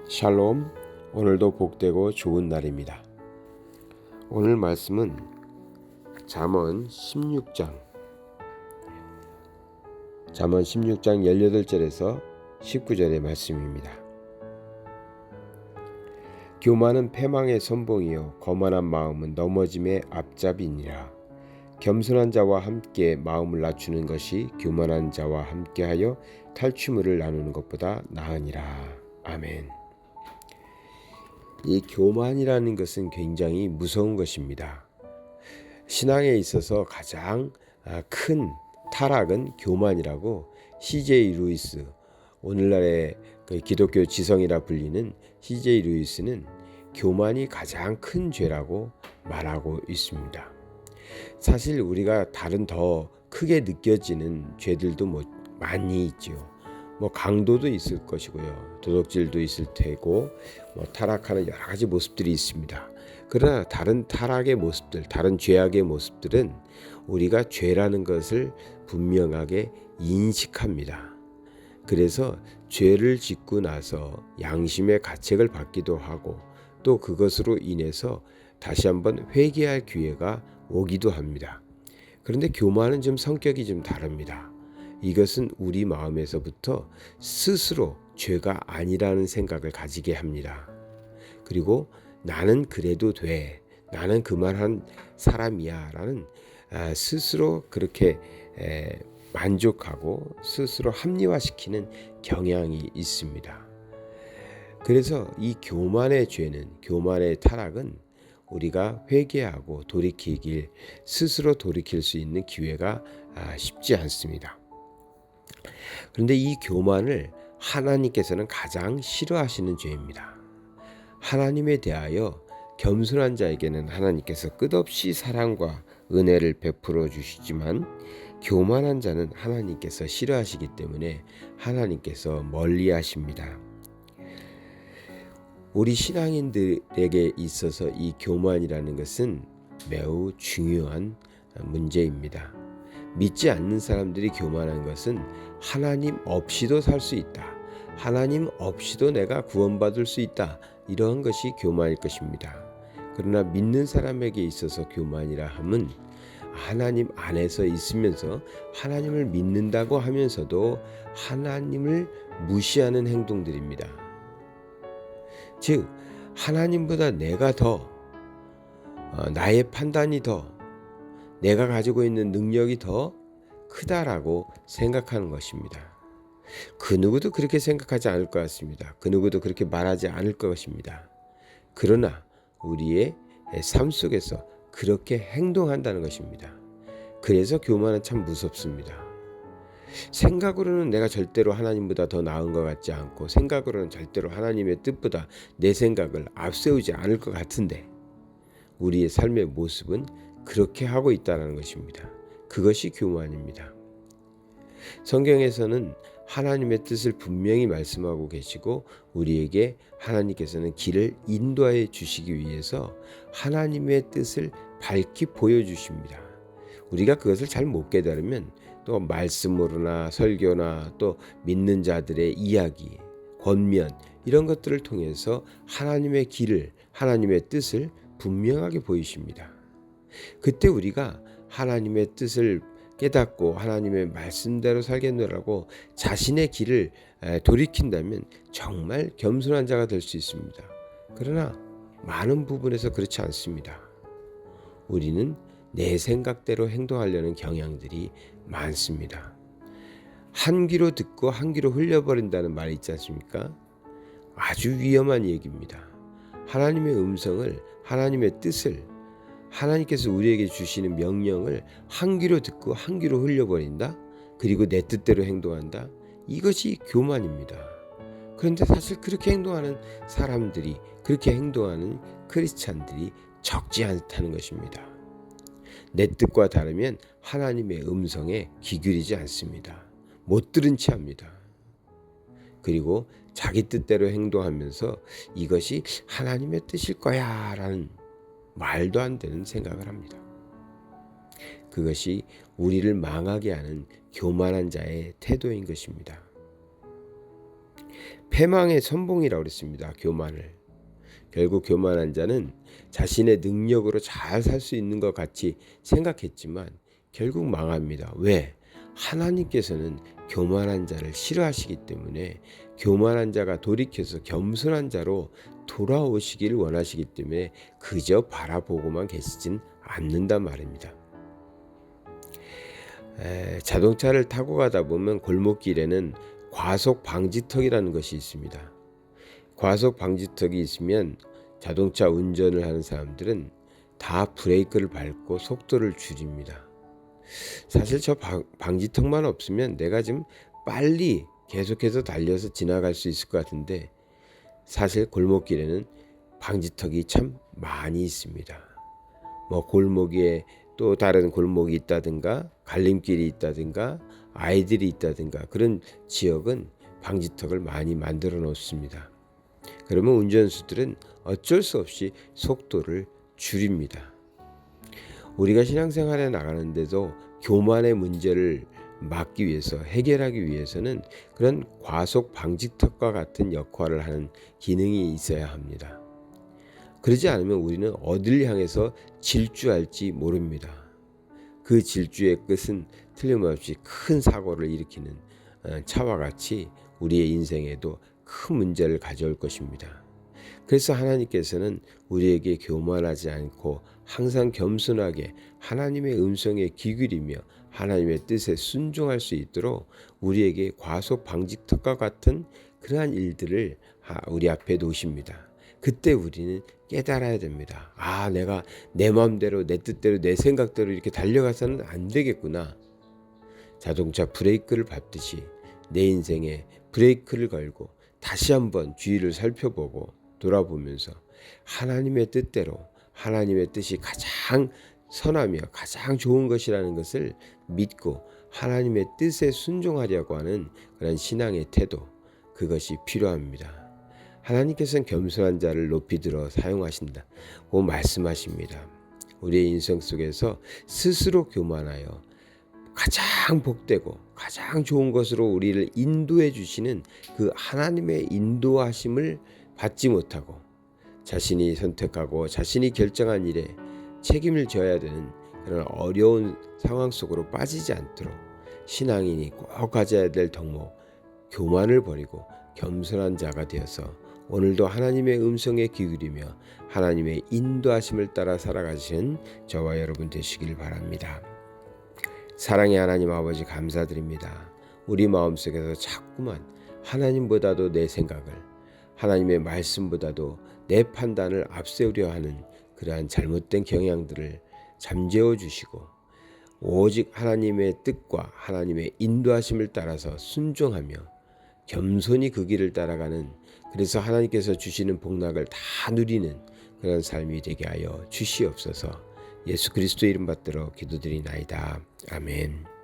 샬롬, 오늘도 복되고 좋은 날입니다. 오늘 말씀은 잠언 16장 18절에서 19절의 말씀입니다. 교만은 패망의 선봉이요 거만한 마음은 넘어짐의 앞잡이니라. 겸손한 자와 함께 마음을 낮추는 것이 교만한 자와 함께하여 탈취물을 나누는 것보다 나으니라. 아멘. 이 교만이라는 것은 굉장히 무서운 것입니다. 신앙에 있어서 가장 큰 타락은 교만이라고 C.J. 루이스, 오늘날의 기독교 지성이라 불리는 C.J. 루이스는 교만이 가장 큰 죄라고 말하고 있습니다. 사실 우리가 다른 더 크게 느껴지는 죄들도 많이 있죠. 강도도 있을 것이고요. 도둑질도 있을 테고 타락하는 여러 가지 모습들이 있습니다. 그러나 다른 타락의 모습들, 다른 죄악의 모습들은 우리가 죄라는 것을 분명하게 인식합니다. 그래서 죄를 짓고 나서 양심의 가책을 받기도 하고 또 그것으로 인해서 다시 한번 회개할 기회가 오기도 합니다. 그런데 교만은 좀 성격이 좀 다릅니다. 이것은 우리 마음에서부터 스스로 죄가 아니라는 생각을 가지게 합니다. 그리고 나는 그래도 돼, 나는 그만한 사람이야 라는 스스로 그렇게 만족하고 스스로 합리화시키는 경향이 있습니다. 그래서 이 교만의 죄는, 교만의 타락은 우리가 회개하고 돌이키길, 스스로 돌이킬 수 있는 기회가 쉽지 않습니다. 그런데 이 교만을 하나님께서는 가장 싫어하시는 죄입니다. 하나님에 대하여 겸손한 자에게는 하나님께서 끝없이 사랑과 은혜를 베풀어 주시지만 교만한 자는 하나님께서 싫어하시기 때문에 하나님께서 멀리 하십니다. 우리 신앙인들에게 있어서 이 교만이라는 것은 매우 중요한 문제입니다. 믿지 않는 사람들이 교만한 것은 하나님 없이도 살 수 있다, 하나님 없이도 내가 구원받을 수 있다, 이러한 것이 교만일 것입니다. 그러나 믿는 사람에게 있어서 교만이라 함은 하나님 안에서 있으면서 하나님을 믿는다고 하면서도 하나님을 무시하는 행동들입니다. 즉 하나님보다 내가 더, 나의 판단이 더, 내가 가지고 있는 능력이 더 크다라고 생각하는 것입니다. 그 누구도 그렇게 생각하지 않을 것 같습니다. 그 누구도 그렇게 말하지 않을 것입니다. 그러나 우리의 삶 속에서 그렇게 행동한다는 것입니다. 그래서 교만은 참 무섭습니다. 생각으로는 내가 절대로 하나님보다 더 나은 것 같지 않고, 생각으로는 절대로 하나님의 뜻보다 내 생각을 앞세우지 않을 것 같은데 우리의 삶의 모습은 그렇게 하고 있다는 것입니다. 그것이 교만입니다. 성경에서는 하나님의 뜻을 분명히 말씀하고 계시고 우리에게 하나님께서는 길을 인도하여 주시기 위해서 하나님의 뜻을 밝히 보여주십니다. 우리가 그것을 잘 못 깨달으면 또 말씀으로나 설교나 또 믿는 자들의 이야기, 권면 이런 것들을 통해서 하나님의 길을, 하나님의 뜻을 분명하게 보이십니다. 그때 우리가 하나님의 뜻을 깨닫고 하나님의 말씀대로 살겠노라고 자신의 길을 돌이킨다면 정말 겸손한 자가 될 수 있습니다. 그러나 많은 부분에서 그렇지 않습니다. 우리는 내 생각대로 행동하려는 경향들이 많습니다. 한 귀로 듣고 한 귀로 흘려버린다는 말이 있지 않습니까? 아주 위험한 얘기입니다. 하나님의 음성을, 하나님의 뜻을, 하나님께서 우리에게 주시는 명령을 한 귀로 듣고 한 귀로 흘려버린다? 그리고 내 뜻대로 행동한다? 이것이 교만입니다. 그런데 사실 그렇게 행동하는 사람들이, 그렇게 행동하는 크리스찬들이 적지 않다는 것입니다. 내 뜻과 다르면 하나님의 음성에 귀 기울이지 않습니다. 못 들은 채 합니다. 그리고 자기 뜻대로 행동하면서 이것이 하나님의 뜻일 거야 라는 말도 안 되는 생각을 합니다. 그것이 우리를 망하게 하는 교만한 자의 태도인 것입니다. 패망의 선봉이라고 그랬습니다. 교만을. 결국 교만한 자는 자신의 능력으로 잘 살 수 있는 것 같이 생각했지만 결국 망합니다. 왜? 하나님께서는 교만한 자를 싫어하시기 때문에 교만한 자가 돌이켜서 겸손한 자로 돌아오시기를 원하시기 때문에 그저 바라보고만 계시진 않는단 말입니다. 자동차를 타고 가다 보면 골목길에는 과속 방지턱이라는 것이 있습니다. 과속 방지턱이 있으면 자동차 운전을 하는 사람들은 다 브레이크를 밟고 속도를 줄입니다. 사실 저 방지턱만 없으면 내가 좀 빨리 계속해서 달려서 지나갈 수 있을 것 같은데 사실 골목길에는 방지턱이 참 많이 있습니다. 뭐 골목에 또 다른 골목이 있다든가 갈림길이 있다든가 아이들이 있다든가 그런 지역은 방지턱을 많이 만들어 놓습니다. 그러면 운전수들은 어쩔 수 없이 속도를 줄입니다. 우리가 신앙생활에 나가는데도 교만의 문제를 막기 위해서 해결하기 위해서는 그런 과속 방지턱과 같은 역할을 하는 기능이 있어야 합니다. 그러지 않으면 우리는 어딜 향해서 질주할지 모릅니다. 그 질주의 끝은 틀림없이 큰 사고를 일으키는 차와 같이 우리의 인생에도 큰 문제를 가져올 것입니다. 그래서 하나님께서는 우리에게 교만하지 않고 항상 겸손하게 하나님의 음성에 귀 기울이며 하나님의 뜻에 순종할 수 있도록 우리에게 과속 방지턱과 같은 그러한 일들을 우리 앞에 놓으십니다. 그때 우리는 깨달아야 됩니다. 내가 내 마음대로 내 뜻대로 내 생각대로 이렇게 달려가서는 안 되겠구나. 자동차 브레이크를 밟듯이 내 인생에 브레이크를 걸고 다시 한번 주위를 살펴보고 돌아보면서 하나님의 뜻대로 하나님의 뜻이 가장 선하며 가장 좋은 것이라는 것을 믿고 하나님의 뜻에 순종하려고 하는 그런 신앙의 태도, 그것이 필요합니다. 하나님께서는 겸손한 자를 높이 들어 사용하신다고 말씀하십니다. 우리의 인생 속에서 스스로 교만하여 가장 복되고 가장 좋은 것으로 우리를 인도해 주시는 그 하나님의 인도하심을 받지 못하고 자신이 선택하고 자신이 결정한 일에 책임을 져야 되는 그런 어려운 상황 속으로 빠지지 않도록 신앙인이 꼭 가져야 될 덕목, 교만을 버리고 겸손한 자가 되어서 오늘도 하나님의 음성에 기울이며 하나님의 인도하심을 따라 살아가시는 저와 여러분 되시길 바랍니다. 사랑의 하나님 아버지 감사드립니다. 우리 마음속에서 자꾸만 하나님보다도 내 생각을, 하나님의 말씀보다도 내 판단을 앞세우려 하는 그러한 잘못된 경향들을 잠재워 주시고 오직 하나님의 뜻과 하나님의 인도하심을 따라서 순종하며 겸손히 그 길을 따라가는, 그래서 하나님께서 주시는 복락을 다 누리는 그런 삶이 되게 하여 주시옵소서. 예수 그리스도 이름 받들어 기도드리나이다. 아멘.